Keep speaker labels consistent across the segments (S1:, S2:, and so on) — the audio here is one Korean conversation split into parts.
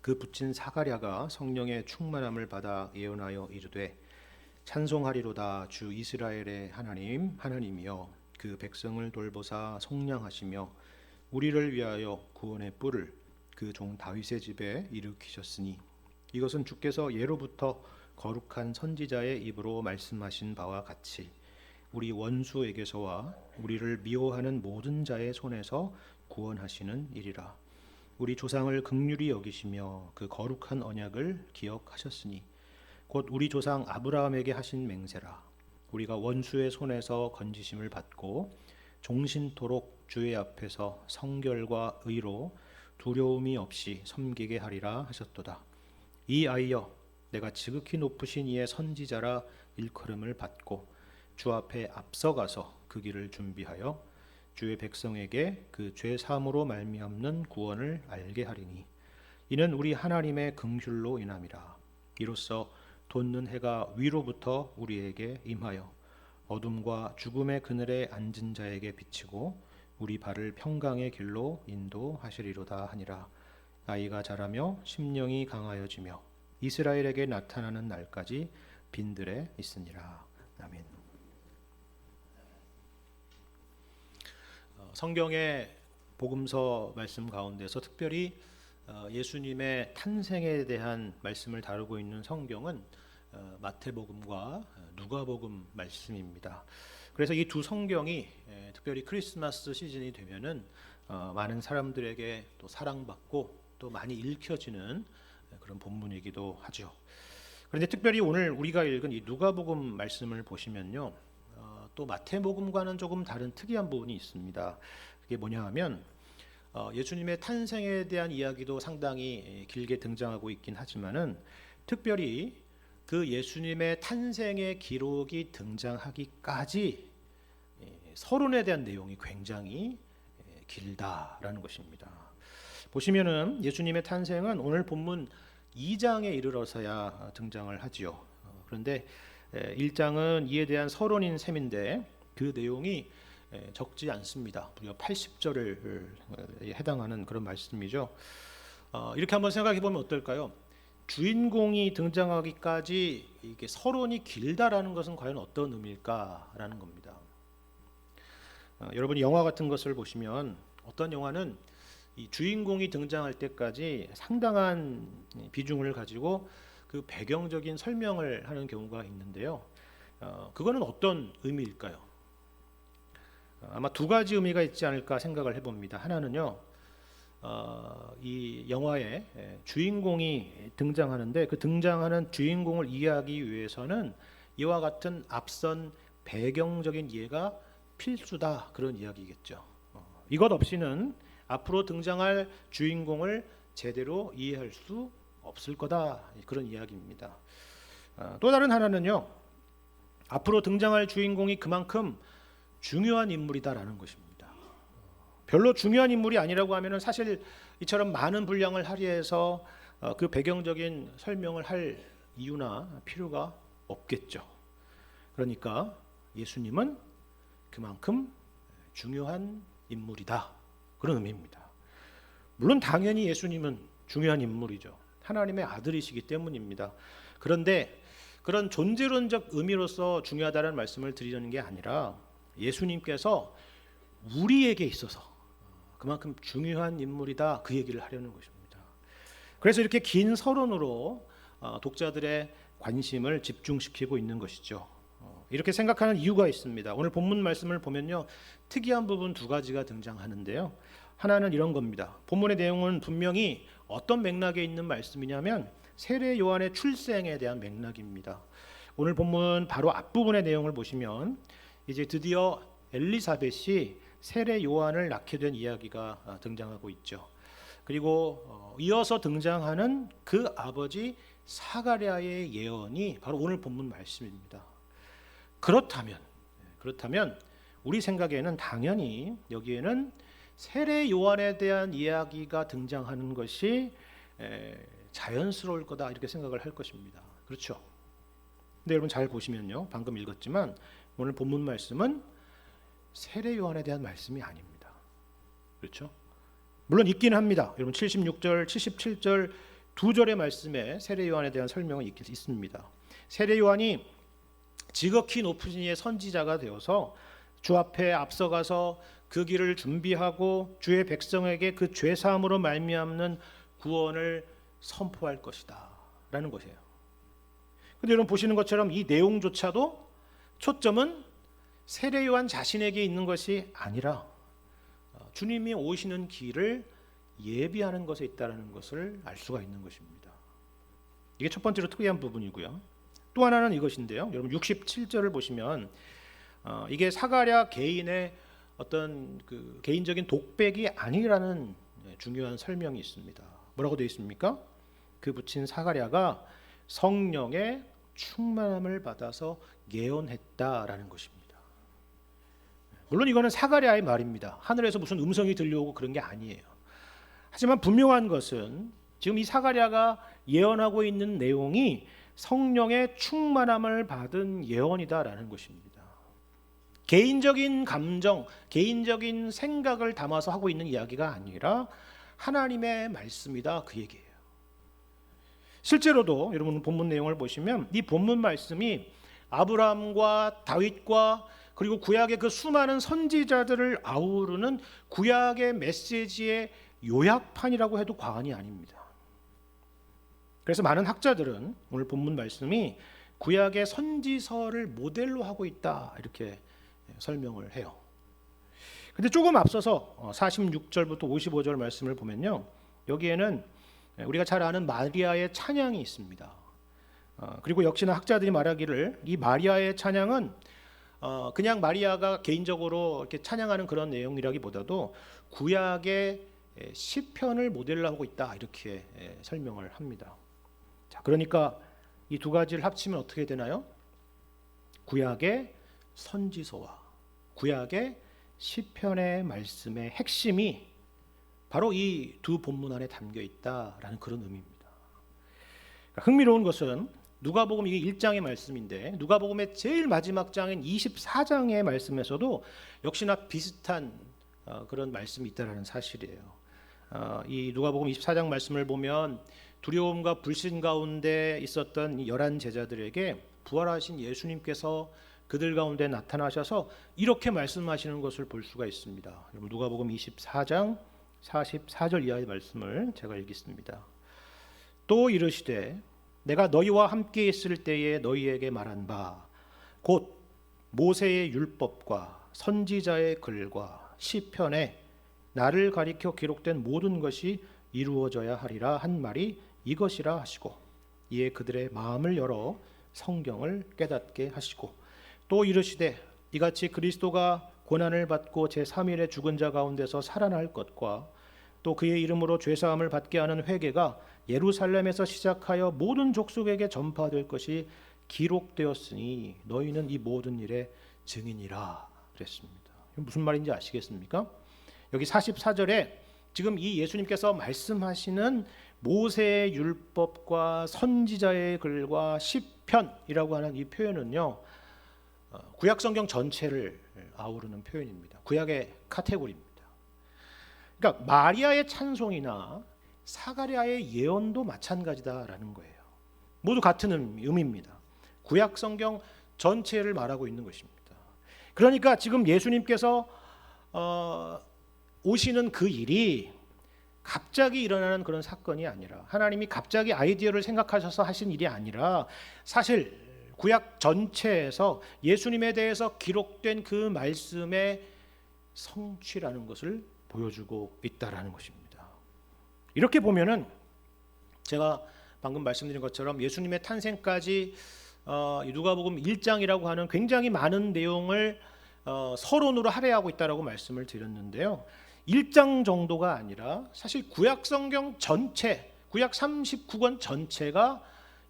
S1: 그 붙인 사가랴가 성령의 충만함을 받아 예언하여 이르되 찬송하리로다. 주 이스라엘의 하나님 하나님이여 그 백성을 돌보사 속량하시며 우리를 위하여 구원의 뿔을 그 종 다윗의 집에 일으키셨으니 이것은 주께서 예로부터 거룩한 선지자의 입으로 말씀하신 바와 같이 우리 원수에게서와 우리를 미워하는 모든 자의 손에서 구원하시는 일이라. 우리 조상을 긍휼히 여기시며 그 거룩한 언약을 기억하셨으니 곧 우리 조상 아브라함에게 하신 맹세라. 우리가 원수의 손에서 건지심을 받고 종신토록 주의 앞에서 성결과 의로 두려움이 없이 섬기게 하리라 하셨도다. 이 아이여, 내가 지극히 높으신 이의 선지자라 일컬음을 받고 주 앞에 앞서가서 그 길을 준비하여 주의 백성에게 그 죄 사함으로 말미암는 구원을 알게 하리니 이는 우리 하나님의 긍휼로 인함이라. 이로써 돋는 해가 위로부터 우리에게 임하여 어둠과 죽음의 그늘에 앉은 자에게 비치고 우리 발을 평강의 길로 인도하시리로다 하니라. 아이가 자라며 심령이 강하여지며 이스라엘에게 나타나는 날까지 빈들에 있으니라. 아멘. 성경의 복음서 말씀 가운데서 특별히 예수님의 탄생에 대한 말씀을 다루고 있는 성경은 마태복음과 누가복음 말씀입니다. 그래서 이 두 성경이 특별히 크리스마스 시즌이 되면은 많은 사람들에게 또 사랑받고 또 많이 읽혀지는 그런 본문이기도 하죠. 그런데 특별히 오늘 우리가 읽은 이 누가복음 말씀을 보시면요, 또 마태복음과는 조금 다른 특이한 부분이 있습니다. 그게 뭐냐 하면 예수님의 탄생에 대한 이야기도 상당히 길게 등장하고 있긴 하지만은 특별히 그 예수님의 탄생의 기록이 등장하기까지 서론에 대한 내용이 굉장히 길다라는 것입니다. 보시면은 예수님의 탄생은 오늘 본문 2장에 이르러서야 등장을 하지요. 그런데 1장은 이에 대한 서론인 셈인데 그 내용이 적지 않습니다. 무려 80절을 해당하는 그런 말씀이죠. 이렇게 한번 생각해 보면 어떨까요? 주인공이 등장하기까지 이게 서론이 길다라는 것은 과연 어떤 의미일까라는 겁니다. 여러분이 영화 같은 것을 보시면 어떤 영화는 이 주인공이 등장할 때까지 상당한 비중을 가지고 그 배경적인 설명을 하는 경우가 있는데요. 그거는 어떤 의미일까요? 아마 두 가지 의미가 있지 않을까 생각을 해봅니다. 하나는요, 이 영화에 주인공이 등장하는데 그 등장하는 주인공을 이해하기 위해서는 이와 같은 앞선 배경적인 이해가 필수다, 그런 이야기겠죠. 이것 없이는 앞으로 등장할 주인공을 제대로 이해할 수 없을 거다, 그런 이야기입니다. 또 다른 하나는요, 앞으로 등장할 주인공이 그만큼 중요한 인물이다라는 것입니다. 별로 중요한 인물이 아니라고 하면은 사실 이처럼 많은 분량을 할애해서 그 배경적인 설명을 할 이유나 필요가 없겠죠. 그러니까 예수님은 그만큼 중요한 인물이다, 그런 의미입니다. 물론 당연히 예수님은 중요한 인물이죠. 하나님의 아들이시기 때문입니다. 그런데 그런 존재론적 의미로서 중요하다는 말씀을 드리려는 게 아니라 예수님께서 우리에게 있어서 그만큼 중요한 인물이다, 그 얘기를 하려는 것입니다. 그래서 이렇게 긴 서론으로 독자들의 관심을 집중시키고 있는 것이죠. 이렇게 생각하는 이유가 있습니다. 오늘 본문 말씀을 보면요, 특이한 부분 두 가지가 등장하는데요. 하나는 이런 겁니다. 본문의 내용은 분명히 어떤 맥락에 있는 말씀이냐면 세례 요한의 출생에 대한 맥락입니다. 오늘 본문 바로 앞부분의 내용을 보시면 이제 드디어 엘리사벳이 세례 요한을 낳게 된 이야기가 등장하고 있죠. 그리고 이어서 등장하는 그 아버지 사가랴의 예언이 바로 오늘 본문 말씀입니다. 그렇다면 우리 생각에는 당연히 여기에는 세례 요한에 대한 이야기가 등장하는 것이 자연스러울 거다, 이렇게 생각을 할 것입니다. 그렇죠? 근데 여러분 잘 보시면요, 방금 읽었지만 오늘 본문 말씀은 세례 요한에 대한 말씀이 아닙니다. 그렇죠? 물론 있긴 합니다. 여러분 76절, 77절 2절의 말씀에 세례 요한에 대한 설명이 있습니다. 세례 요한이 지극히 높으신 이의 선지자가 되어서 주 앞에 앞서가서 그 길을 준비하고 주의 백성에게 그 죄 사함으로 말미암는 구원을 선포할 것이다 라는 것이에요. 근데 여러분 보시는 것처럼 이 내용조차도 초점은 세례 요한 자신에게 있는 것이 아니라 주님이 오시는 길을 예비하는 것에 있다는 것을 알 수가 있는 것입니다. 이게 첫 번째로 특이한 부분이고요. 또 하나는 이것인데요. 여러분 67절을 보시면 이게 사가랴 개인의 어떤 그 개인적인 독백이 아니라는 중요한 설명이 있습니다. 뭐라고 되어 있습니까? 그 붙인 사가랴가 성령의 충만함을 받아서 예언했다라는 것입니다. 물론 이거는 사가랴의 말입니다. 하늘에서 무슨 음성이 들려오고 그런 게 아니에요. 하지만 분명한 것은 지금 이 사가랴가 예언하고 있는 내용이 성령의 충만함을 받은 예언이다라는 것입니다. 개인적인 감정, 개인적인 생각을 담아서 하고 있는 이야기가 아니라 하나님의 말씀이다 그 얘기예요. 실제로도 여러분 본문 내용을 보시면 이 본문 말씀이 아브라함과 다윗과 그리고 구약의 그 수많은 선지자들을 아우르는 구약의 메시지의 요약판이라고 해도 과언이 아닙니다. 그래서 많은 학자들은 오늘 본문 말씀이 구약의 선지서를 모델로 하고 있다 이렇게 설명을 해요. 근데 조금 앞서서 46절부터 55절 말씀을 보면요, 여기에는 우리가 잘 아는 마리아의 찬양이 있습니다. 그리고 역시나 학자들이 말하기를 이 마리아의 찬양은 그냥 마리아가 개인적으로 이렇게 찬양하는 그런 내용이라기보다도 구약의 시편을 모델로 하고 있다 이렇게 설명을 합니다. 자, 그러니까 이 두 가지를 합치면 어떻게 되나요? 구약의 선지서와 구약의 시편의 말씀의 핵심이 바로 이 두 본문 안에 담겨 있다라는 그런 의미입니다. 흥미로운 것은 누가복음 이게 1장의 말씀인데 누가복음의 제일 마지막 장인 24장의 말씀에서도 역시나 비슷한 그런 말씀이 있다라는 사실이에요. 이 누가복음 24장 말씀을 보면 두려움과 불신 가운데 있었던 11 제자들에게 부활하신 예수님께서 그들 가운데 나타나셔서 이렇게 말씀하시는 것을 볼 수가 있습니다. 누가복음 24장 44절 이하의 말씀을 제가 읽겠습니다. 또 이르시되 내가 너희와 함께 있을 때에 너희에게 말한 바 곧 모세의 율법과 선지자의 글과 시편에 나를 가리켜 기록된 모든 것이 이루어져야 하리라 한 말이 이것이라 하시고 이에 그들의 마음을 열어 성경을 깨닫게 하시고 또 이르시되 이같이 그리스도가 고난을 받고 제3일에 죽은 자 가운데서 살아날 것과 또 그의 이름으로 죄사함을 받게 하는 회개가 예루살렘에서 시작하여 모든 족속에게 전파될 것이 기록되었으니 너희는 이 모든 일의 증인이라 그랬습니다. 무슨 말인지 아시겠습니까? 여기 44절에 지금 이 예수님께서 말씀하시는 모세의 율법과 선지자의 글과 시편이라고 하는 이 표현은요, 구약 성경 전체를 아우르는 표현입니다. 구약의 카테고리입니다. 그러니까 마리아의 찬송이나 사가랴의 예언도 마찬가지다라는 거예요. 모두 같은 의미입니다. 구약 성경 전체를 말하고 있는 것입니다. 그러니까 지금 예수님께서 오시는 그 일이 갑자기 일어나는 그런 사건이 아니라 하나님이 갑자기 아이디어를 생각하셔서 하신 일이 아니라 사실 구약 전체에서 예수님에 대해서 기록된 그 말씀의 성취라는 것을 보여주고 있다라는 것입니다. 이렇게 보면은 제가 방금 말씀드린 것처럼 예수님의 탄생까지 누가복음 1장이라고 하는 굉장히 많은 내용을 서론으로 할애하고 있다라고 말씀을 드렸는데요. 1장 정도가 아니라 사실 구약 성경 전체, 구약 39권 전체가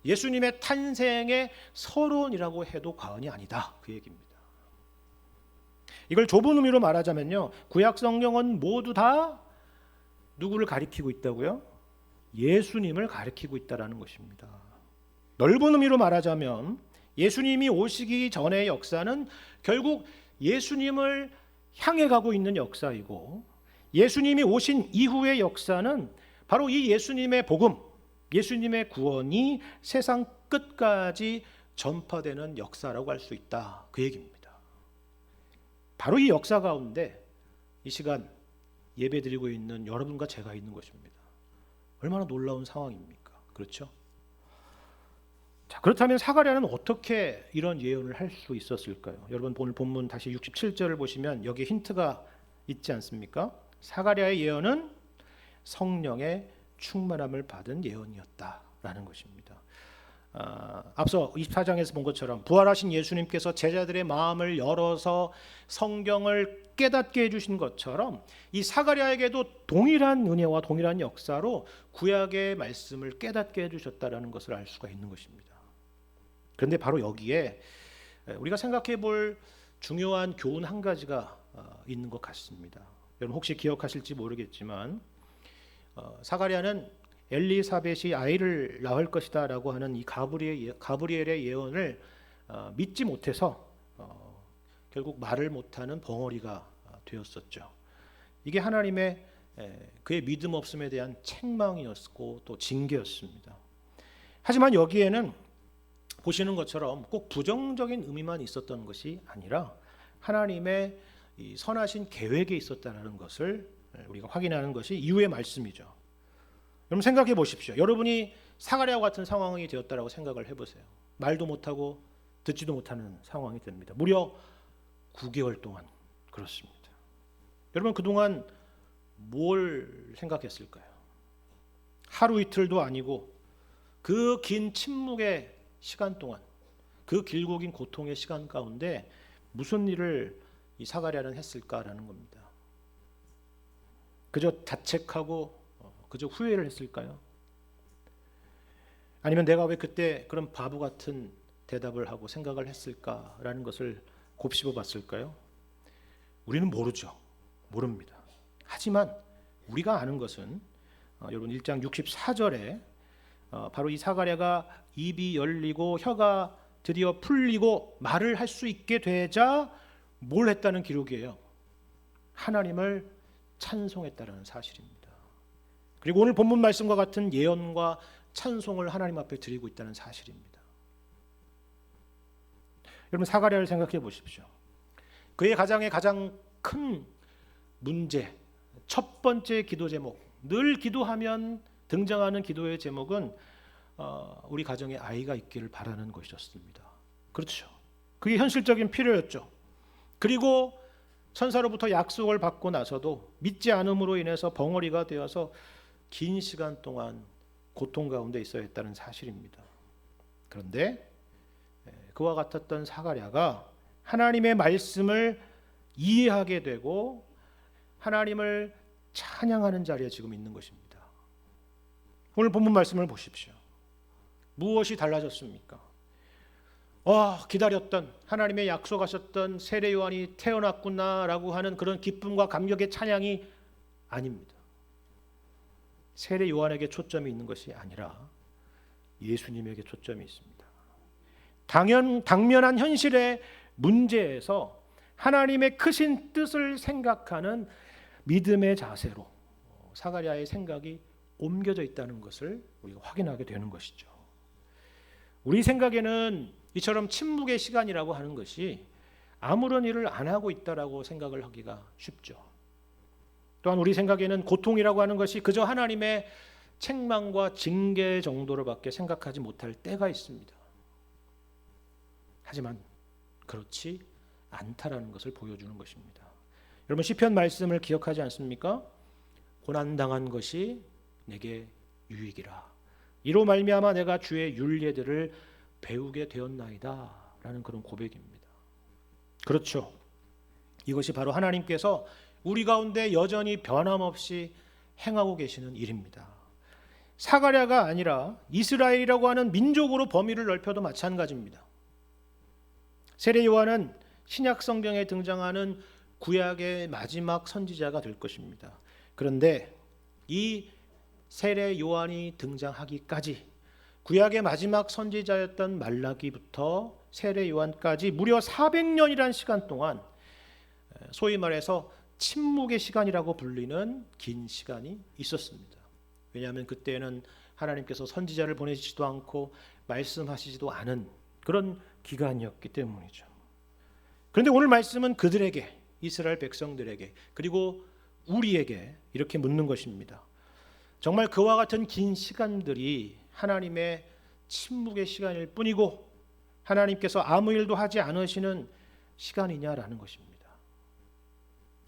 S1: 예수님의 탄생의 서론이라고 해도 과언이 아니다 그 얘기입니다. 이걸 좁은 의미로 말하자면요, 구약 성경은 모두 다 누구를 가리키고 있다고요? 예수님을 가리키고 있다라는 것입니다. 넓은 의미로 말하자면 예수님이 오시기 전의 역사는 결국 예수님을 향해 가고 있는 역사이고 예수님이 오신 이후의 역사는 바로 이 예수님의 복음, 예수님의 구원이 세상 끝까지 전파되는 역사라고 할 수 있다, 그 얘기입니다. 바로 이 역사 가운데 이 시간 예배드리고 있는 여러분과 제가 있는 것입니다. 얼마나 놀라운 상황입니까? 그렇죠? 자, 그렇다면 사가랴는 어떻게 이런 예언을 할 수 있었을까요? 여러분 오늘 본문 다시 67절을 보시면 여기에 힌트가 있지 않습니까? 사가랴의 예언은 성령의 충만함을 받은 예언이었다라는 것입니다. 앞서 24장에서 본 것처럼 부활하신 예수님께서 제자들의 마음을 열어서 성경을 깨닫게 해주신 것처럼 이 사가랴에게도 동일한 은혜와 동일한 역사로 구약의 말씀을 깨닫게 해주셨다라는 것을 알 수가 있는 것입니다. 그런데 바로 여기에 우리가 생각해 볼 중요한 교훈 한 가지가 있는 것 같습니다. 여러분 혹시 기억하실지 모르겠지만 사가랴는 엘리사벳이 아이를 낳을 것이다 라고 하는 이 가브리엘의 예언을 믿지 못해서 결국 말을 못하는 벙어리가 되었었죠. 이게 하나님의 그의 믿음 없음에 대한 책망이었고 또 징계였습니다. 하지만 여기에는 보시는 것처럼 꼭 부정적인 의미만 있었던 것이 아니라 하나님의 이 선하신 계획에 있었다는 것을 우리가 확인하는 것이 이후의 말씀이죠. 여러분 생각해 보십시오. 여러분이 사가랴와 같은 상황이 되었다라고 생각을 해보세요. 말도 못하고 듣지도 못하는 상황이 됩니다. 무려 9개월 동안 그렇습니다. 여러분 그동안 뭘 생각했을까요? 하루 이틀도 아니고 그 긴 침묵의 시간 동안, 그 길고 긴 고통의 시간 가운데 무슨 일을 이 사가랴는 했을까라는 겁니다. 그저 자책하고 그저 후회를 했을까요? 아니면 내가 왜 그때 그런 바보 같은 대답을 하고 생각을 했을까라는 것을 곱씹어 봤을까요? 우리는 모르죠. 모릅니다. 하지만 우리가 아는 것은 여러분 1장 64절에 바로 이 사가랴가 입이 열리고 혀가 드디어 풀리고 말을 할 수 있게 되자 뭘 했다는 기록이에요. 하나님을 찬송했다는 사실입니다. 그리고 오늘 본문 말씀과 같은 예언과 찬송을 하나님 앞에 드리고 있다는 사실입니다. 여러분 사가랴를 생각해 보십시오. 그의 가장 큰 문제, 첫 번째 기도 제목, 늘 기도하면 등장하는 기도의 제목은 우리 가정에 아이가 있기를 바라는 것이었습니다. 그렇죠. 그게 현실적인 필요였죠. 그리고 천사로부터 약속을 받고 나서도 믿지 않음으로 인해서 벙어리가 되어서 긴 시간 동안 고통 가운데 있어야 했다는 사실입니다. 그런데 그와 같았던 사가랴가 하나님의 말씀을 이해하게 되고 하나님을 찬양하는 자리에 지금 있는 것입니다. 오늘 본문 말씀을 보십시오. 무엇이 달라졌습니까? 기다렸던 하나님의 약속하셨던 세례 요한이 태어났구나라고 하는 그런 기쁨과 감격의 찬양이 아닙니다. 세례 요한에게 초점이 있는 것이 아니라 예수님에게 초점이 있습니다. 당면한 현실의 문제에서 하나님의 크신 뜻을 생각하는 믿음의 자세로 사가랴의 생각이 옮겨져 있다는 것을 우리가 확인하게 되는 것이죠. 우리 생각에는 이처럼 침묵의 시간이라고 하는 것이 아무런 일을 안 하고 있다라고 생각을 하기가 쉽죠. 또한 우리 생각에는 고통이라고 하는 것이 그저 하나님의 책망과 징계 정도로밖에 생각하지 못할 때가 있습니다. 하지만 그렇지 않다라는 것을 보여주는 것입니다. 여러분 시편 말씀을 기억하지 않습니까? 고난당한 것이 내게 유익이라. 이로 말미암아 내가 주의 율례들을 배우게 되었나이다 라는 그런 고백입니다. 그렇죠. 이것이 바로 하나님께서 우리 가운데 여전히 변함없이 행하고 계시는 일입니다. 사가랴가 아니라 이스라엘이라고 하는 민족으로 범위를 넓혀도 마찬가지입니다. 세례 요한은 신약 성경에 등장하는 구약의 마지막 선지자가 될 것입니다. 그런데 이 세례 요한이 등장하기까지 구약의 마지막 선지자였던 말라기부터 세례 요한까지 무려 400년이라는 시간 동안 소위 말해서 침묵의 시간이라고 불리는 긴 시간이 있었습니다. 왜냐하면 그때는 하나님께서 선지자를 보내시지도 않고 말씀하시지도 않은 그런 기간이었기 때문이죠. 그런데 오늘 말씀은 그들에게, 이스라엘 백성들에게, 그리고 우리에게 이렇게 묻는 것입니다. 정말 그와 같은 긴 시간들이 하나님의 침묵의 시간일 뿐이고 하나님께서 아무 일도 하지 않으시는 시간이냐라는 것입니다.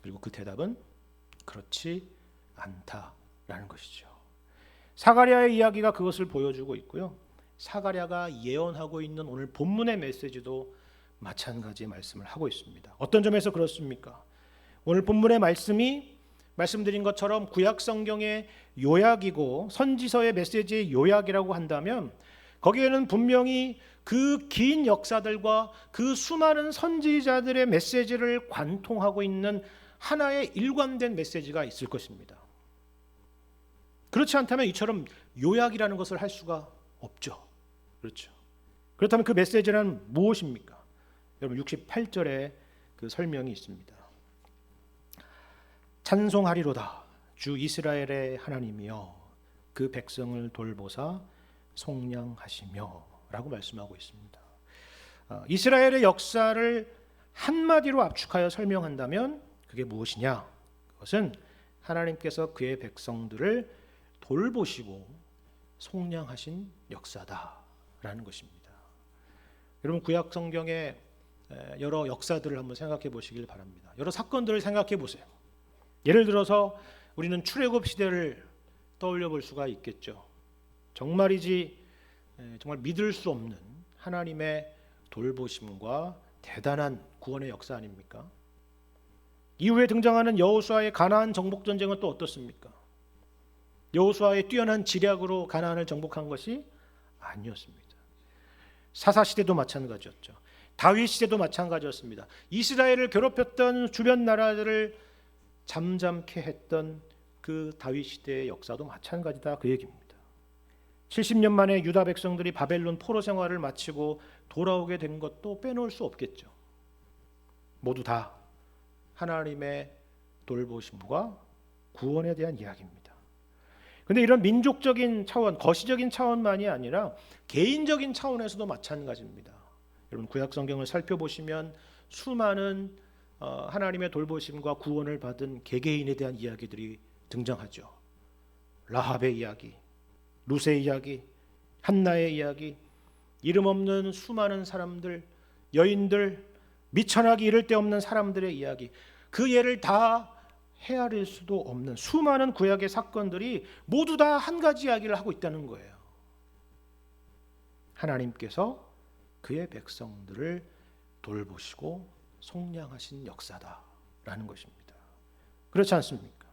S1: 그리고 그 대답은 그렇지 않다라는 것이죠. 사가랴의 이야기가 그것을 보여주고 있고요. 사가랴가 예언하고 있는 오늘 본문의 메시지도 마찬가지의 말씀을 하고 있습니다. 어떤 점에서 그렇습니까? 오늘 본문의 말씀이 말씀드린 것처럼 구약 성경의 요약이고 선지서의 메시지의 요약이라고 한다면 거기에는 분명히 그 긴 역사들과 그 수많은 선지자들의 메시지를 관통하고 있는 하나의 일관된 메시지가 있을 것입니다. 그렇지 않다면 이처럼 요약이라는 것을 할 수가 없죠. 그렇죠. 그렇다면 그 메시지는 무엇입니까? 여러분 68절에 그 설명이 있습니다. 찬송하리로다 주 이스라엘의 하나님이여 그 백성을 돌보사 속량하시며 라고 말씀하고 있습니다. 이스라엘의 역사를 한마디로 압축하여 설명한다면 그게 무엇이냐? 그것은 하나님께서 그의 백성들을 돌보시고 속량하신 역사다라는 것입니다. 여러분 구약 성경의 여러 역사들을 한번 생각해 보시길 바랍니다. 여러 사건들을 생각해 보세요. 예를 들어서 우리는 출애굽 시대를 떠올려 볼 수가 있겠죠. 정말 믿을 수 없는 하나님의 돌보심과 대단한 구원의 역사 아닙니까? 이후에 등장하는 여호수아의 가나안 정복 전쟁은 또 어떻습니까? 여호수아의 뛰어난 지략으로 가나안을 정복한 것이 아니었습니다. 사사 시대도 마찬가지였죠. 다윗 시대도 마찬가지였습니다. 이스라엘을 괴롭혔던 주변 나라들을 잠잠케 했던 그 다윗 시대의 역사도 마찬가지다 그 얘기입니다. 70년 만에 유다 백성들이 바벨론 포로 생활을 마치고 돌아오게 된 것도 빼놓을 수 없겠죠. 모두 다 하나님의 돌보심과 구원에 대한 이야기입니다. 그런데 이런 민족적인 차원, 거시적인 차원만이 아니라 개인적인 차원에서도 마찬가지입니다. 여러분 구약 성경을 살펴보시면 수많은 하나님의 돌보심과 구원을 받은 개개인에 대한 이야기들이 등장하죠. 라합의 이야기, 룻의 이야기, 한나의 이야기, 이름 없는 수많은 사람들, 여인들, 미천하기 이를 데 없는 사람들의 이야기, 그 예를 다 헤아릴 수도 없는 수많은 구약의 사건들이 모두 다 한 가지 이야기를 하고 있다는 거예요. 하나님께서 그의 백성들을 돌보시고 속량하신 역사다라는 것입니다. 그렇지 않습니까?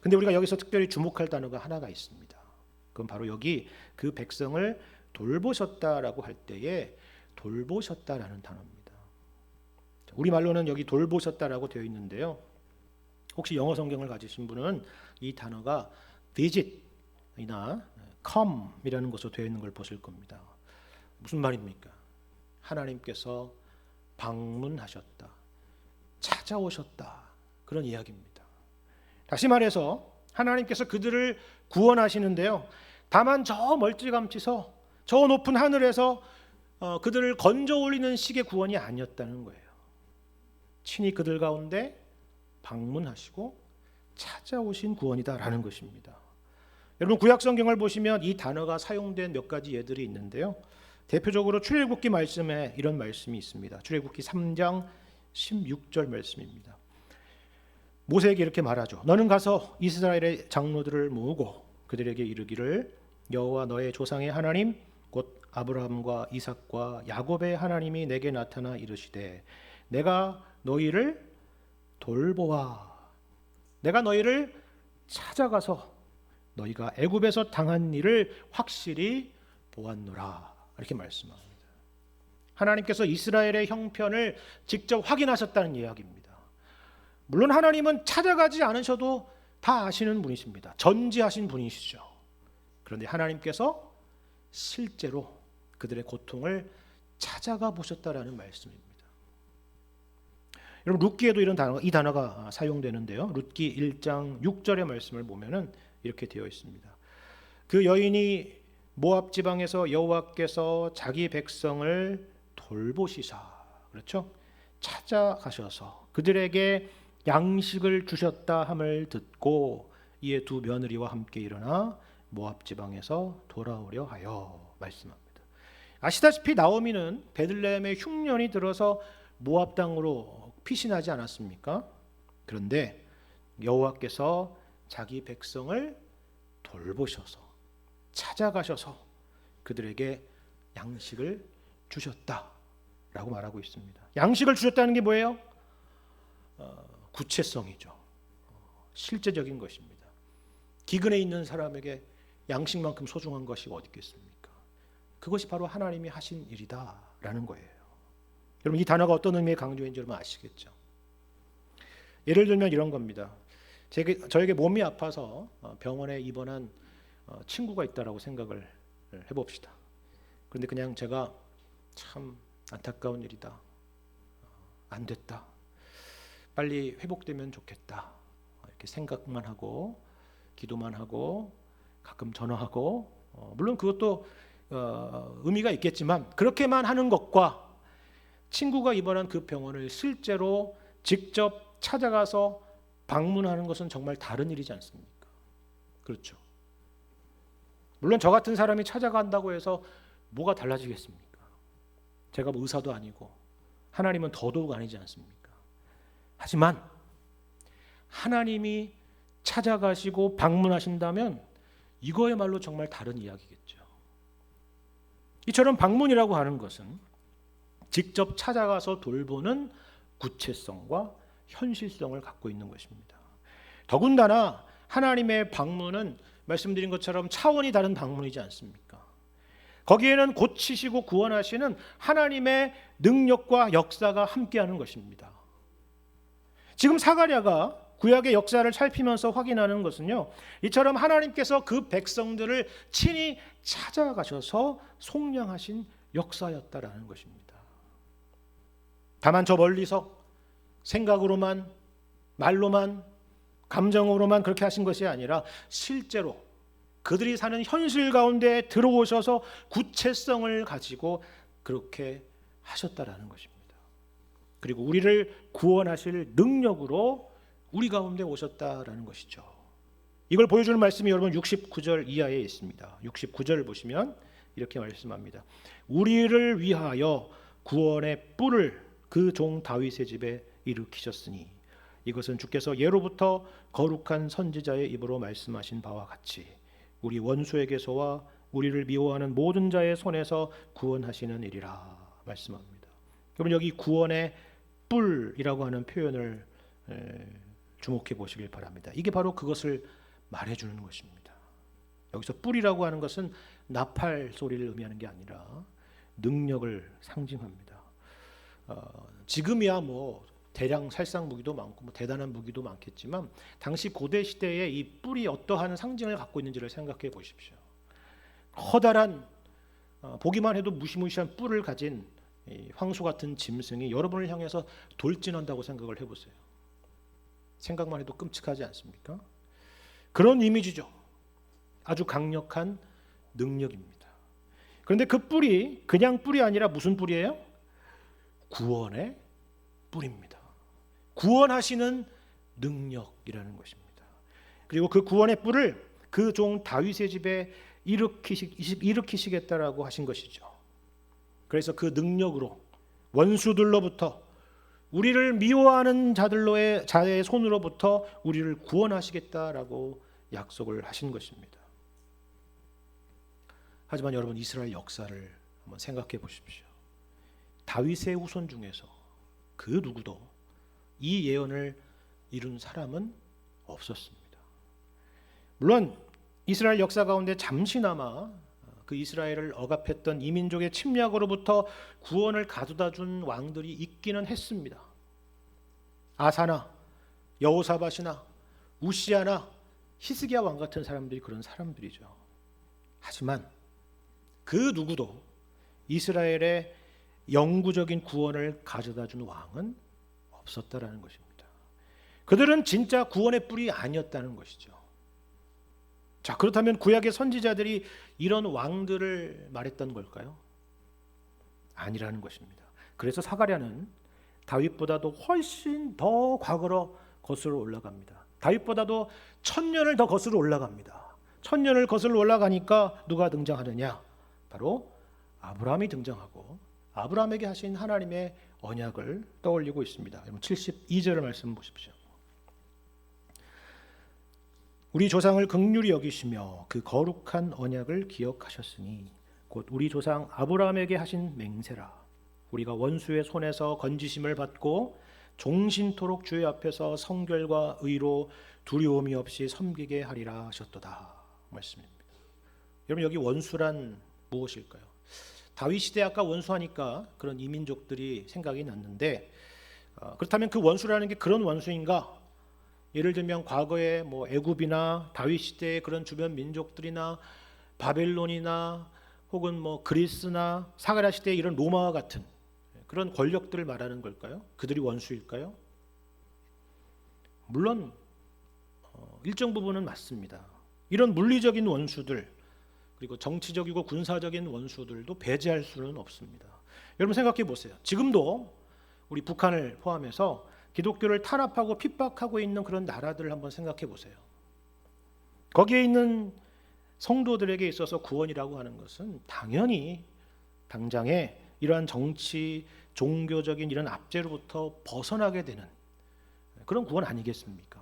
S1: 근데 우리가 여기서 특별히 주목할 단어가 하나가 있습니다. 그건 바로 여기 그 백성을 돌보셨다라고 할 때에 돌보셨다라는 단어입니다. 우리말로는 여기 돌보셨다라고 되어 있는데요. 혹시 영어 성경을 가지신 분은 이 단어가 visit이나 come이라는 것으로 되어 있는 걸 보실 겁니다. 무슨 말입니까? 하나님께서 방문하셨다, 찾아오셨다, 그런 이야기입니다. 다시 말해서 하나님께서 그들을 구원하시는데요. 다만 저 멀찌감치서 저 높은 하늘에서 그들을 건져 올리는 식의 구원이 아니었다는 거예요. 친히 그들 가운데 방문하시고 찾아오신 구원이다라는 것입니다. 여러분 구약 성경을 보시면 이 단어가 사용된 몇 가지 예들이 있는데요. 대표적으로 출애굽기 말씀에 이런 말씀이 있습니다. 출애굽기 3장 16절 말씀입니다. 모세에게 이렇게 말하죠. 너는 가서 이스라엘의 장로들을 모으고 그들에게 이르기를 여호와 너의 조상의 하나님 곧 아브라함과 이삭과 야곱의 하나님이 내게 나타나 이르시되 내가 너희를 돌보아 내가 너희를 찾아가서 너희가 애굽에서 당한 일을 확실히 보았노라 이렇게 말씀합니다. 하나님께서 이스라엘의 형편을 직접 확인하셨다는 이야기입니다. 물론 하나님은 찾아가지 않으셔도 다 아시는 분이십니다. 전지하신 분이시죠. 그런데 하나님께서 실제로 그들의 고통을 찾아가 보셨다라는 말씀입니다. 여러분 룻기에도 이 단어가 사용되는데요. 룻기 1장 6절의 말씀을 보면은 이렇게 되어 있습니다. 그 여인이 모압 지방에서 여호와께서 자기 백성을 돌보시사, 그렇죠? 찾아가셔서 그들에게 양식을 주셨다 함을 듣고 이에 두 며느리와 함께 일어나 모압 지방에서 돌아오려 하여 말씀합니다. 아시다시피 나오미는 베들레헴에 흉년이 들어서 모압 땅으로 피신하지 않았습니까? 그런데 여호와께서 자기 백성을 돌보셔서 찾아가셔서 그들에게 양식을 주셨다라고 말하고 있습니다. 양식을 주셨다는 게 뭐예요? 구체성이죠. 실제적인 것입니다. 기근에 있는 사람에게 양식만큼 소중한 것이 어디 있겠습니까? 그것이 바로 하나님이 하신 일이다라는 거예요. 여러분, 이 단어가 어떤 의미의 강조인지 여러분 아시겠죠? 예를 들면 이런 겁니다. 저에게 몸이 아파서 병원에 입원한 친구가 있다라고 생각을 해봅시다. 그런데 그냥 제가 참 안타까운 일이다, 안 됐다, 빨리 회복되면 좋겠다 이렇게 생각만 하고 기도만 하고 가끔 전화하고, 물론 그것도 의미가 있겠지만 그렇게만 하는 것과 친구가 입원한 그 병원을 실제로 직접 찾아가서 방문하는 것은 정말 다른 일이지 않습니까? 그렇죠. 물론 저 같은 사람이 찾아간다고 해서 뭐가 달라지겠습니까? 제가 뭐 의사도 아니고 하나님은 더더욱 아니지 않습니까? 하지만 하나님이 찾아가시고 방문하신다면 이거야말로 정말 다른 이야기겠죠. 이처럼 방문이라고 하는 것은 직접 찾아가서 돌보는 구체성과 현실성을 갖고 있는 것입니다. 더군다나 하나님의 방문은 말씀드린 것처럼 차원이 다른 방문이지 않습니까? 거기에는 고치시고 구원하시는 하나님의 능력과 역사가 함께하는 것입니다. 지금 사가랴가 구약의 역사를 살피면서 확인하는 것은요, 이처럼 하나님께서 그 백성들을 친히 찾아가셔서 속량하신 역사였다라는 것입니다. 다만 저 멀리서 생각으로만, 말로만, 감정으로만 그렇게 하신 것이 아니라 실제로 그들이 사는 현실 가운데 들어오셔서 구체성을 가지고 그렇게 하셨다라는 것입니다. 그리고 우리를 구원하실 능력으로 우리 가운데 오셨다라는 것이죠. 이걸 보여주는 말씀이 여러분 69절 이하에 있습니다. 69절을 보시면 이렇게 말씀합니다. 우리를 위하여 구원의 뿔을 그 종 다윗의 집에 일으키셨으니 이것은 주께서 예로부터 거룩한 선지자의 입으로 말씀하신 바와 같이 우리 원수에게서와 우리를 미워하는 모든 자의 손에서 구원하시는 일이라 말씀합니다. 여러분, 여기 구원의 뿔이라고 하는 표현을 주목해 보시길 바랍니다. 이게 바로 그것을 말해주는 것입니다. 여기서 뿔이라고 하는 것은 나팔 소리를 의미하는 게 아니라 능력을 상징합니다. 지금이야 뭐 대량 살상 무기도 많고 뭐 대단한 무기도 많겠지만 당시 고대 시대에 이 뿔이 어떠한 상징을 갖고 있는지를 생각해 보십시오. 커다란 보기만 해도 무시무시한 뿔을 가진 황소 같은 짐승이 여러분을 향해서 돌진한다고 생각을 해보세요. 생각만 해도 끔찍하지 않습니까? 그런 이미지죠. 아주 강력한 능력입니다. 그런데 그 뿔이 그냥 뿔이 아니라 무슨 뿔이에요? 구원의 뿔입니다. 구원하시는 능력이라는 것입니다. 그리고 그 구원의 뿔을 그 종 다윗의 집에 일으키시겠다라고 하신 것이죠. 그래서 그 능력으로 원수들로부터 우리를 미워하는 자의 손으로부터 우리를 구원하시겠다라고 약속을 하신 것입니다. 하지만 여러분, 이스라엘 역사를 한번 생각해 보십시오. 다윗의 후손 중에서 그 누구도 이 예언을 이룬 사람은 없었습니다. 물론 이스라엘 역사 가운데 잠시나마 그 이스라엘을 억압했던 이민족의 침략으로부터 구원을 가져다 준 왕들이 있기는 했습니다. 아사나 여호사밧이나 우시아나 히스기야 왕 같은 사람들이 그런 사람들이죠. 하지만 그 누구도 이스라엘의 영구적인 구원을 가져다 준 왕은 없었다라는 것입니다. 그들은 진짜 구원의 뿔이 아니었다는 것이죠. 자, 그렇다면 구약의 선지자들이 이런 왕들을 말했던 걸까요? 아니라는 것입니다. 그래서 사가랴는 다윗보다도 훨씬 더 과거로 거슬러 올라갑니다. 다윗보다도 1000년을 더 거슬러 올라갑니다. 1000년을 거슬러 올라가니까 누가 등장하느냐? 바로 아브라함이 등장하고 아브라함에게 하신 하나님의 언약을 떠올리고 있습니다. 여러분 72절의 말씀 보십시오. 우리 조상을 긍휼히 여기시며 그 거룩한 언약을 기억하셨으니 곧 우리 조상 아브라함에게 하신 맹세라. 우리가 원수의 손에서 건지심을 받고 종신토록 주의 앞에서 성결과 의로 두려움이 없이 섬기게 하리라 하셨도다 말씀입니다. 여러분 여기 원수란 무엇일까요? 다윗 시대 아까 원수하니까 그런 이민족들이 생각이 났는데 그렇다면 그 원수라는 게 그런 원수인가? 예를 들면 과거에 뭐 애굽이나 다윗 시대의 그런 주변 민족들이나 바벨론이나 혹은 뭐 그리스나 사가랴 시대의 이런 로마와 같은 그런 권력들을 말하는 걸까요? 그들이 원수일까요? 물론 일정 부분은 맞습니다. 이런 물리적인 원수들 그리고 정치적이고 군사적인 원수들도 배제할 수는 없습니다. 여러분 생각해 보세요. 지금도 우리 북한을 포함해서 기독교를 탄압하고 핍박하고 있는 그런 나라들을 한번 생각해 보세요. 거기에 있는 성도들에게 있어서 구원이라고 하는 것은 당연히 당장에 이러한 정치, 종교적인 이런 압제로부터 벗어나게 되는 그런 구원 아니겠습니까?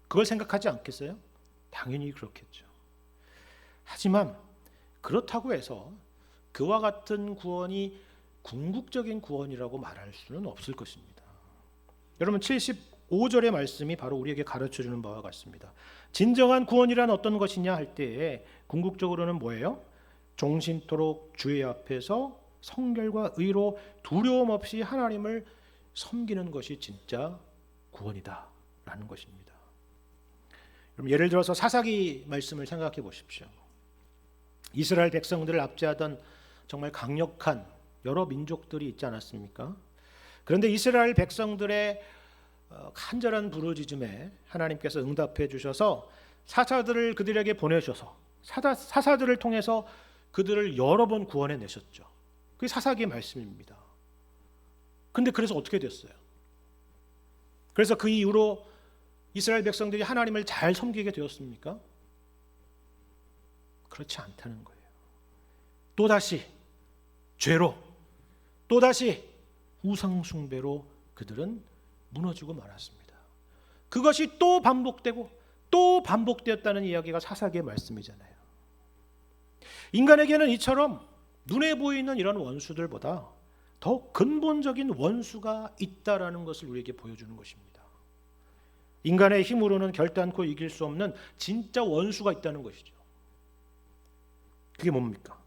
S1: 그걸 생각하지 않겠어요? 당연히 그렇겠죠. 하지만 그렇다고 해서 그와 같은 구원이 궁극적인 구원이라고 말할 수는 없을 것입니다. 여러분 75절의 말씀이 바로 우리에게 가르쳐주는 바와 같습니다. 진정한 구원이란 어떤 것이냐 할 때에 궁극적으로는 뭐예요? 종신토록 주의 앞에서 성결과 의로 두려움 없이 하나님을 섬기는 것이 진짜 구원이다 라는 것입니다. 그럼 예를 들어서 사사기 말씀을 생각해 보십시오. 이스라엘 백성들을 압제하던 정말 강력한 여러 민족들이 있지 않았습니까? 그런데 이스라엘 백성들의 간절한 부르짖음에 하나님께서 응답해 주셔서 사사들을 그들에게 보내셔서 사사들을 통해서 그들을 여러 번 구원해 내셨죠. 그게 사사기의 말씀입니다. 근데 그래서 어떻게 됐어요? 그래서 그 이후로 이스라엘 백성들이 하나님을 잘 섬기게 되었습니까? 그렇지 않다는 거예요. 또다시 죄로 또다시 우상 숭배로 그들은 무너지고 말았습니다. 그것이 또 반복되고 또 반복되었다는 이야기가 사사기의 말씀이잖아요. 인간에게는 이처럼 눈에 보이는 이런 원수들보다 더 근본적인 원수가 있다라는 것을 우리에게 보여주는 것입니다. 인간의 힘으로는 결단코 이길 수 없는 진짜 원수가 있다는 것이죠. 그게 뭡니까?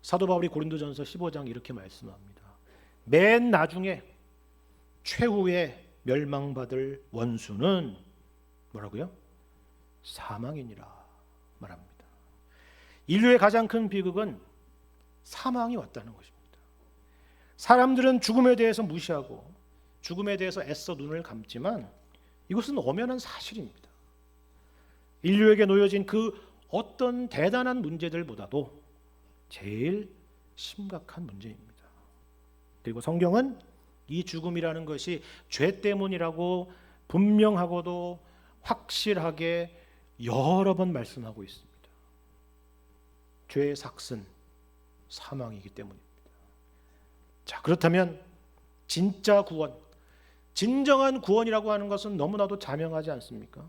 S1: 사도 바울이 고린도전서 15장 이렇게 말씀합니다. 맨 나중에 최후의 멸망받을 원수는 뭐라고요? 사망이니라 말합니다. 인류의 가장 큰 비극은 사망이 왔다는 것입니다. 사람들은 죽음에 대해서 무시하고 죽음에 대해서 애써 눈을 감지만 이것은 엄연한 사실입니다. 인류에게 놓여진 그 어떤 대단한 문제들보다도 제일 심각한 문제입니다. 그리고 성경은 이 죽음이라는 것이 죄 때문이라고 분명하고도 확실하게 여러 번 말씀하고 있습니다. 죄의 삭슨, 사망이기 때문입니다. 자, 그렇다면 진짜 구원, 진정한 구원이라고 하는 것은 너무나도 자명하지 않습니까?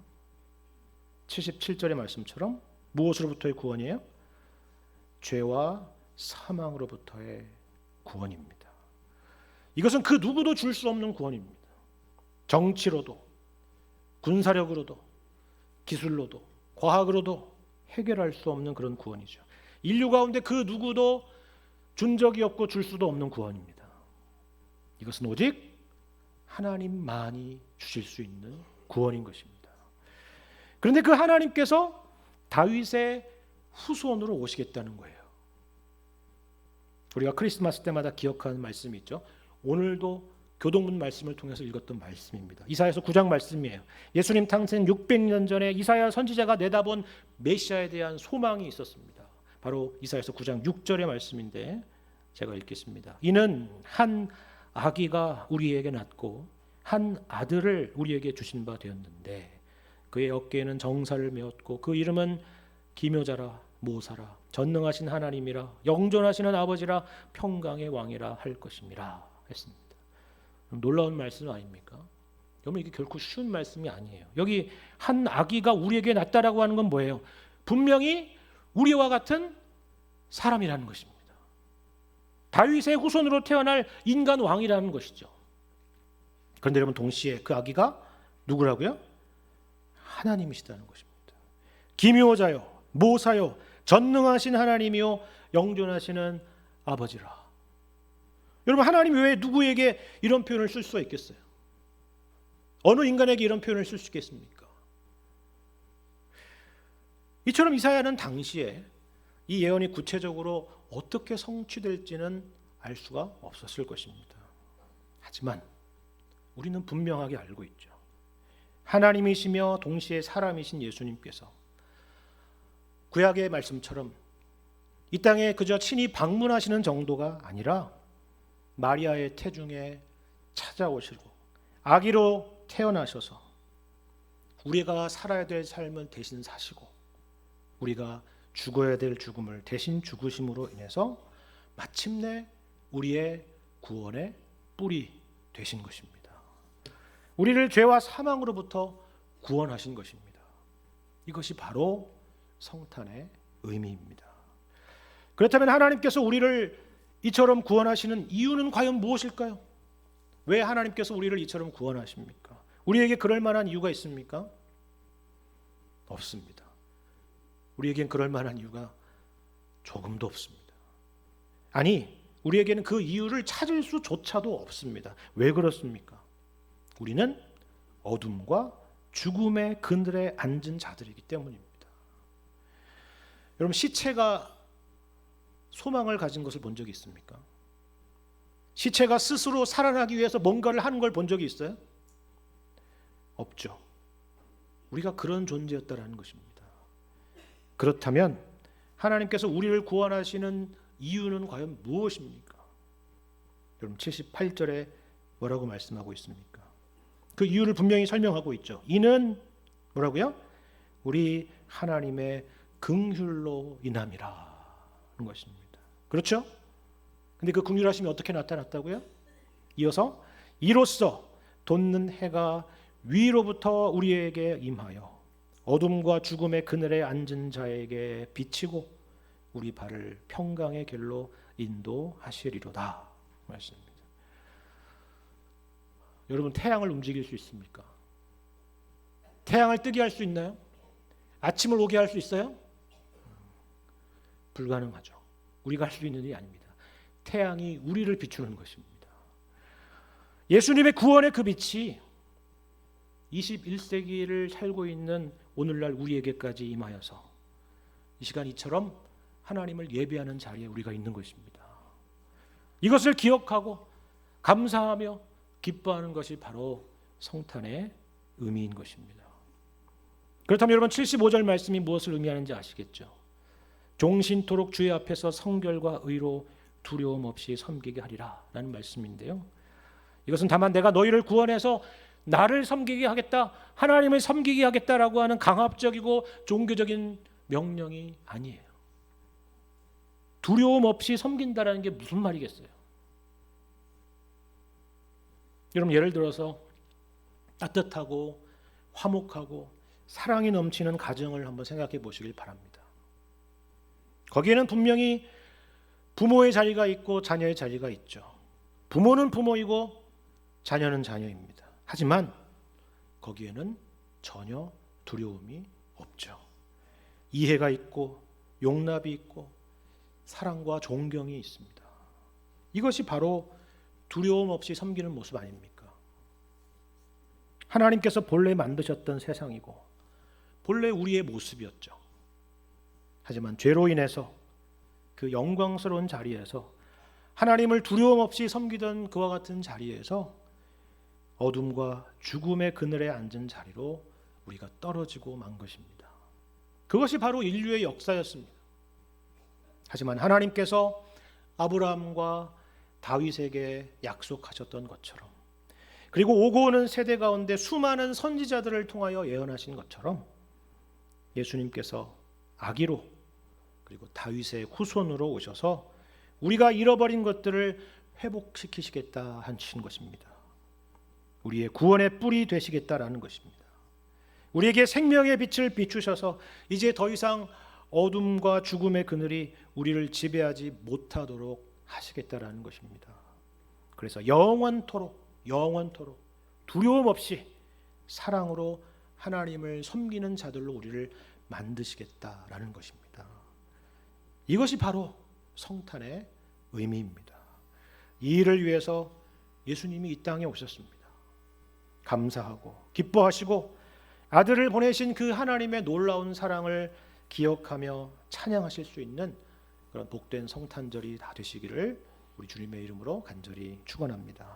S1: 77절의 말씀처럼 무엇으로부터의 구원이에요? 죄와 사망으로부터의 구원입니다. 이것은 그 누구도 줄 수 없는 구원입니다. 정치로도 군사력으로도 기술로도 과학으로도 해결할 수 없는 그런 구원이죠. 인류 가운데 그 누구도 준 적이 없고 줄 수도 없는 구원입니다. 이것은 오직 하나님만이 주실 수 있는 구원인 것입니다. 그런데 그 하나님께서 다윗의 후손으로 오시겠다는 거예요. 우리가 크리스마스 때마다 기억하는 말씀이 있죠. 오늘도 교동문 말씀을 통해서 읽었던 말씀입니다. 이사야서 9장 말씀이에요. 예수님 탄생 600년 전에 이사야 선지자가 내다본 메시아에 대한 소망이 있었습니다. 바로 이사야서 9장 6절의 말씀인데 제가 읽겠습니다. 이는 한 아기가 우리에게 낳고 한 아들을 우리에게 주신 바 되었는데 그의 어깨에는 정사를 메었고 그 이름은 기묘자라 모사라 전능하신 하나님이라 영존하시는 아버지라 평강의 왕이라 할 것임이라 했습니다. 놀라운 말씀 아닙니까? 여러분 이게 결코 쉬운 말씀이 아니에요. 여기 한 아기가 우리에게 낳다라고 하는 건 뭐예요? 분명히 우리와 같은 사람이라는 것입니다. 다윗의 후손으로 태어날 인간 왕이라는 것이죠. 그런데 여러분 동시에 그 아기가 누구라고요? 하나님이시다는 것입니다. 기묘자요, 모사요, 전능하신 하나님이요, 영존하시는 아버지라. 여러분 하나님 왜 누구에게 이런 표현을 쓸 수가 있겠어요? 어느 인간에게 이런 표현을 쓸 수 있겠습니까? 이처럼 이사야는 당시에 이 예언이 구체적으로 어떻게 성취될지는 알 수가 없었을 것입니다. 하지만 우리는 분명하게 알고 있죠. 하나님이시며 동시에 사람이신 예수님께서 구약의 말씀처럼 이 땅에 그저 친히 방문하시는 정도가 아니라 마리아의 태중에 찾아오시고 아기로 태어나셔서 우리가 살아야 될 삶을 대신 사시고 우리가 죽어야 될 죽음을 대신 죽으심으로 인해서 마침내 우리의 구원의 뿔이 되신 것입니다. 우리를 죄와 사망으로부터 구원하신 것입니다. 이것이 바로 성탄의 의미입니다. 그렇다면 하나님께서 우리를 이처럼 구원하시는 이유는 과연 무엇일까요? 왜 하나님께서 우리를 이처럼 구원하십니까? 우리에게 그럴 만한 이유가 있습니까? 없습니다. 우리에겐 그럴 만한 이유가 조금도 없습니다. 아니, 우리에게는 그 이유를 찾을 수조차도 없습니다. 왜 그렇습니까? 우리는 어둠과 죽음의 그늘에 앉은 자들이기 때문입니다. 여러분 시체가 소망을 가진 것을 본 적이 있습니까? 시체가 스스로 살아나기 위해서 뭔가를 하는 걸 본 적이 있어요? 없죠. 우리가 그런 존재였다라는 것입니다. 그렇다면 하나님께서 우리를 구원하시는 이유는 과연 무엇입니까? 여러분 78절에 뭐라고 말씀하고 있습니까? 그 이유를 분명히 설명하고 있죠. 이는 뭐라고요? 우리 하나님의 긍휼로 인함이라 하는 것입니다. 그렇죠? 근데 그 긍휼하심이 어떻게 나타났다고요? 이어서 이로써 돋는 해가 위로부터 우리에게 임하여 어둠과 죽음의 그늘에 앉은 자에게 비치고 우리 발을 평강의 길로 인도하시리로다 말씀입니다. 여러분 태양을 움직일 수 있습니까? 태양을 뜨게 할 수 있나요? 아침을 오게 할 수 있어요? 불가능하죠. 우리가 할 수 있는 일이 아닙니다. 태양이 우리를 비추는 것입니다. 예수님의 구원의 그 빛이 21세기를 살고 있는 오늘날 우리에게까지 임하여서 이 시간 이처럼 하나님을 예배하는 자리에 우리가 있는 것입니다. 이것을 기억하고 감사하며 기뻐하는 것이 바로 성탄의 의미인 것입니다. 그렇다면 여러분 75절 말씀이 무엇을 의미하는지 아시겠죠? 종신토록 주의 앞에서 성결과 의로 두려움 없이 섬기게 하리라 라는 말씀인데요. 이것은 다만 내가 너희를 구원해서 나를 섬기게 하겠다, 하나님을 섬기게 하겠다라고 하는 강압적이고 종교적인 명령이 아니에요. 두려움 없이 섬긴다라는 게 무슨 말이겠어요? 여러분 예를 들어서 따뜻하고 화목하고 사랑이 넘치는 가정을 한번 생각해 보시길 바랍니다. 거기에는 분명히 부모의 자리가 있고 자녀의 자리가 있죠. 부모는 부모이고 자녀는 자녀입니다. 하지만 거기에는 전혀 두려움이 없죠. 이해가 있고 용납이 있고 사랑과 존경이 있습니다. 이것이 바로 두려움 없이 섬기는 모습 아닙니까? 하나님께서 본래 만드셨던 세상이고 본래 우리의 모습이었죠. 하지만 죄로 인해서 그 영광스러운 자리에서 하나님을 두려움 없이 섬기던 그와 같은 자리에서 어둠과 죽음의 그늘에 앉은 자리로 우리가 떨어지고 만 것입니다. 그것이 바로 인류의 역사였습니다. 하지만 하나님께서 아브라함과 다윗에게 약속하셨던 것처럼, 그리고 오고 오는 세대 가운데 수많은 선지자들을 통하여 예언하신 것처럼 예수님께서 아기로 그리고 다윗의 후손으로 오셔서 우리가 잃어버린 것들을 회복시키시겠다 하신 것입니다. 우리의 구원의 뿔이 되시겠다라는 것입니다. 우리에게 생명의 빛을 비추셔서 이제 더 이상 어둠과 죽음의 그늘이 우리를 지배하지 못하도록 하시겠다라는 것입니다. 그래서 영원토록 두려움 없이 사랑으로 하나님을 섬기는 자들로 우리를 만드시겠다라는 것입니다. 이것이 바로 성탄의 의미입니다. 이 일을 위해서 예수님이 이 땅에 오셨습니다. 감사하고 기뻐하시고 아들을 보내신 그 하나님의 놀라운 사랑을 기억하며 찬양하실 수 있는 그런 복된 성탄절이 다 되시기를 우리 주님의 이름으로 간절히 축원합니다.